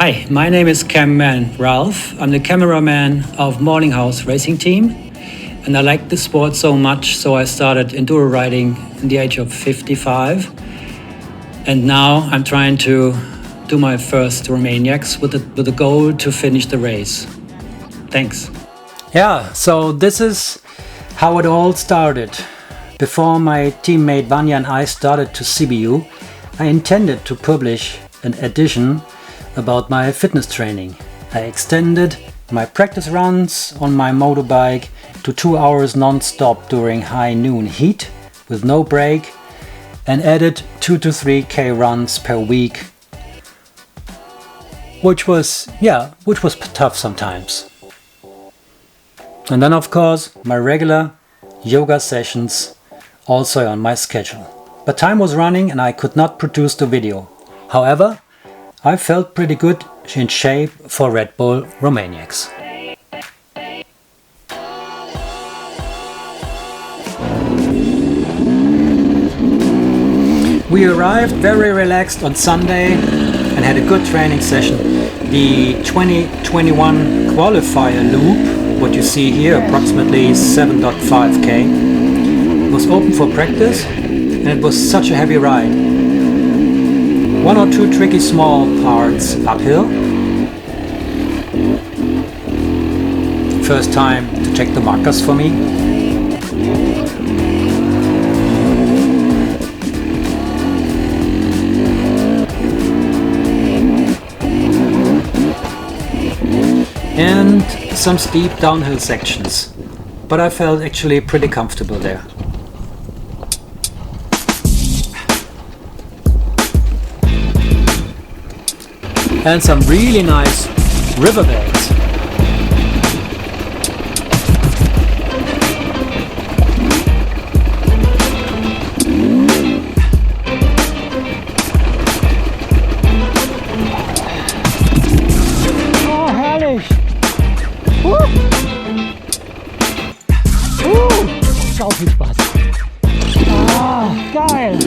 Hi, my name is cameraman Ralph. I'm the cameraman of Morning House Racing Team, and I like the sport so much, so I started enduro riding at the age of 55, and now I'm trying to do my first Romaniacs with the goal to finish the race. Thanks. Yeah, so this is how it all started. Before my teammate Vanya and I started to Sibiu, I intended to publish an edition about my fitness training. I extended my practice runs on my motorbike to 2 hours non-stop during high noon heat with no break, and added 2 to 3k runs per week, which was tough sometimes. And then of course my regular yoga sessions also on my schedule. But time was running and I could not produce the video. However, I felt pretty good in shape for Red Bull Romaniacs. We arrived very relaxed on Sunday and had a good training session. The 2021 qualifier loop, what you see here, approximately 7.5k, was open for practice, and it was such a heavy ride. 1 or 2 tricky small parts uphill. First time to check the markers for me. And some steep downhill sections, but I felt actually pretty comfortable there. And some really nice riverbeds. Oh, herrlich! Sau viel Spaß! Ah, geil!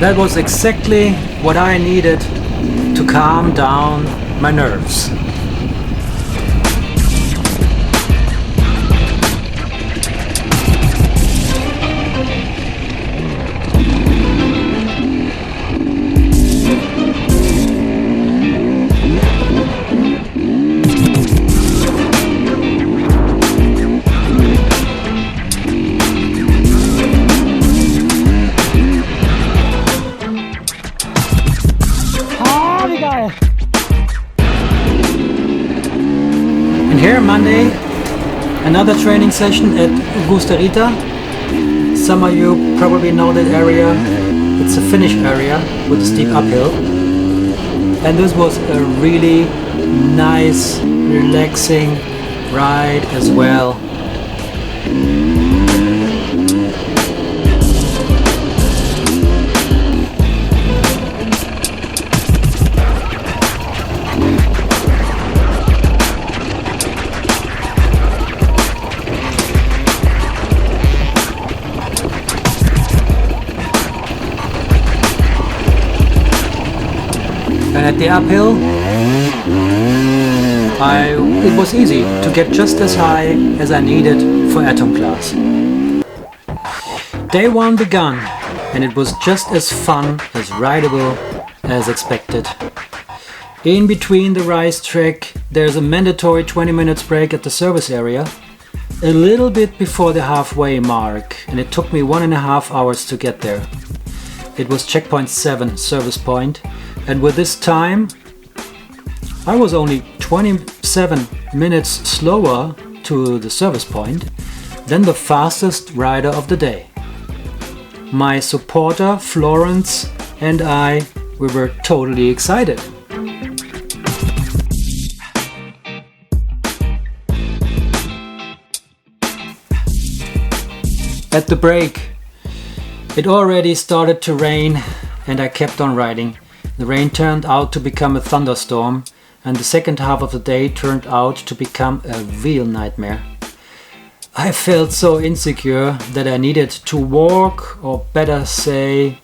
That was exactly what I needed to calm down my nerves. And here Monday, another training session at Gusterita. Some of you probably know that area. It's a finish area with a steep uphill. And this was a really nice, relaxing ride as well. And at the uphill, it was easy to get just as high as I needed for atom class. Day 1 began, and it was just as fun as rideable as expected. In between the racetrack, there's a mandatory 20 minutes break at the service area, a little bit before the halfway mark, and it took me 1.5 hours to get there. It was checkpoint 7 service point, and with this time I was only 27 minutes slower to the service point than the fastest rider of the day. My supporter Florens and I, we were totally excited. At the break, it already started to rain and I kept on riding. The rain turned out to become a thunderstorm, and the second half of the day turned out to become a real nightmare. I felt so insecure that I needed to walk, or better say,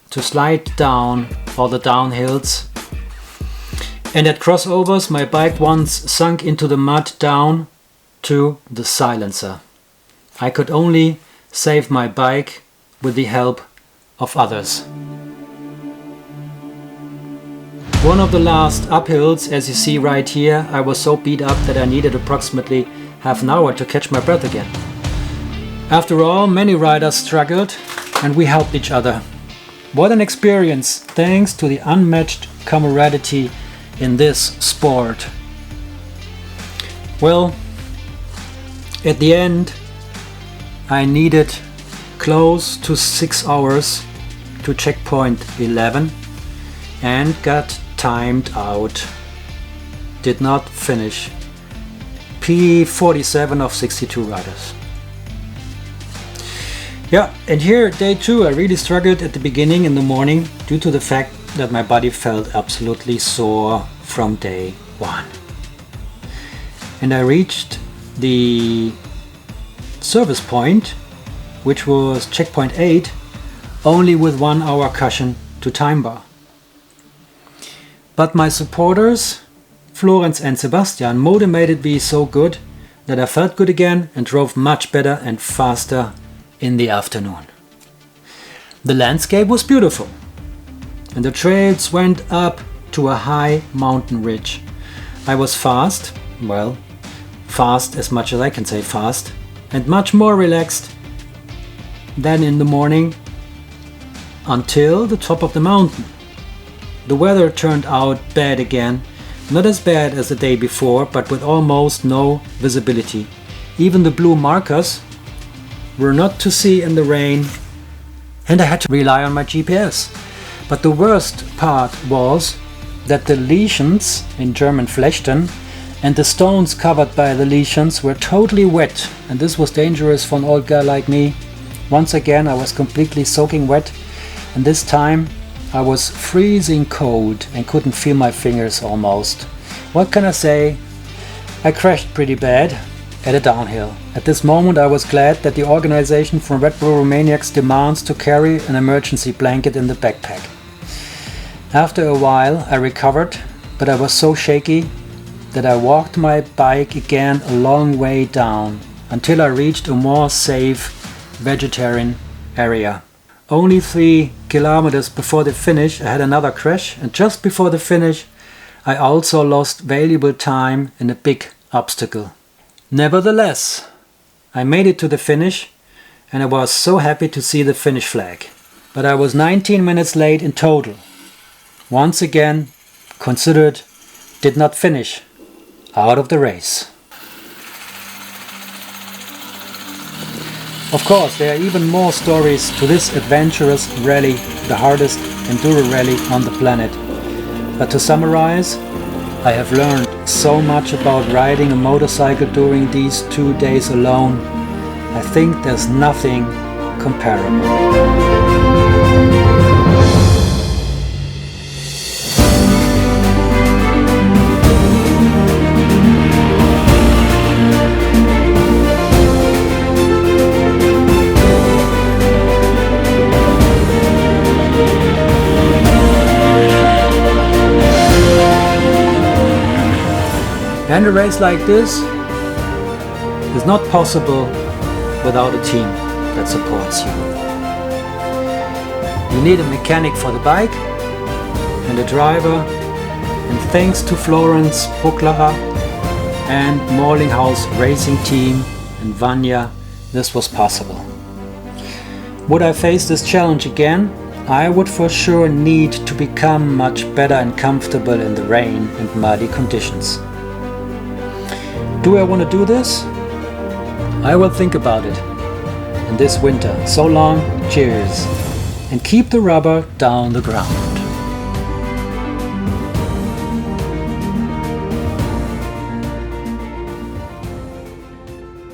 to slide down all the downhills. And at crossovers my bike once sunk into the mud down to the silencer. I could only save my bike with the help of others. One of the last uphills, as you see right here, I was so beat up that I needed approximately half an hour to catch my breath again. After all, many riders struggled and we helped each other. What an experience, thanks to the unmatched camaraderie in this sport. Well, at the end I needed close to 6 hours to checkpoint 11 and got timed out. Did not finish. P47 of 62 riders. Yeah, and here day 2 I really struggled at the beginning in the morning due to the fact that my body felt absolutely sore from day 1. And I reached the service point, which was checkpoint 8, only with 1 hour cushion to time bar. But my supporters, Florens and Sebastian, motivated me so good that I felt good again and drove much better and faster in the afternoon. The landscape was beautiful and the trails went up to a high mountain ridge. I was fast, well, fast as much as I can say fast, and much more relaxed than in the morning until the top of the mountain. The weather turned out bad again, not as bad as the day before, but with almost no visibility. Even the blue markers were not to see in the rain, and I had to rely on my GPS. But the worst part was that the lichens, in German Flechten, and the stones covered by the lichens were totally wet, and this was dangerous for an old guy like me. Once again I was completely soaking wet, and this time I was freezing cold and couldn't feel my fingers almost. What can I say? I crashed pretty bad at a downhill. At this moment I was glad that the organization from Red Bull Romaniacs demands to carry an emergency blanket in the backpack. After a while I recovered, but I was so shaky that I walked my bike again a long way down until I reached a more safe vegetarian area. Only 3 kilometers before the finish I had another crash, and just before the finish I also lost valuable time in a big obstacle. Nevertheless, I made it to the finish and I was so happy to see the finish flag. But I was 19 minutes late in total. Once again considered did not finish, out of the race. Of course, there are even more stories to this adventurous rally, the hardest enduro rally on the planet. But to summarize, I have learned so much about riding a motorcycle during these 2 days alone. I think there's nothing comparable. And a race like this is not possible without a team that supports you. You need a mechanic for the bike and a driver, and thanks to Florens and Morlinghouse racing team and Vanya this was possible. Would I face this challenge again? I would for sure need to become much better and comfortable in the rain and muddy conditions. Do I want to do this? I will think about it in this winter. So long, cheers, and keep the rubber down the ground.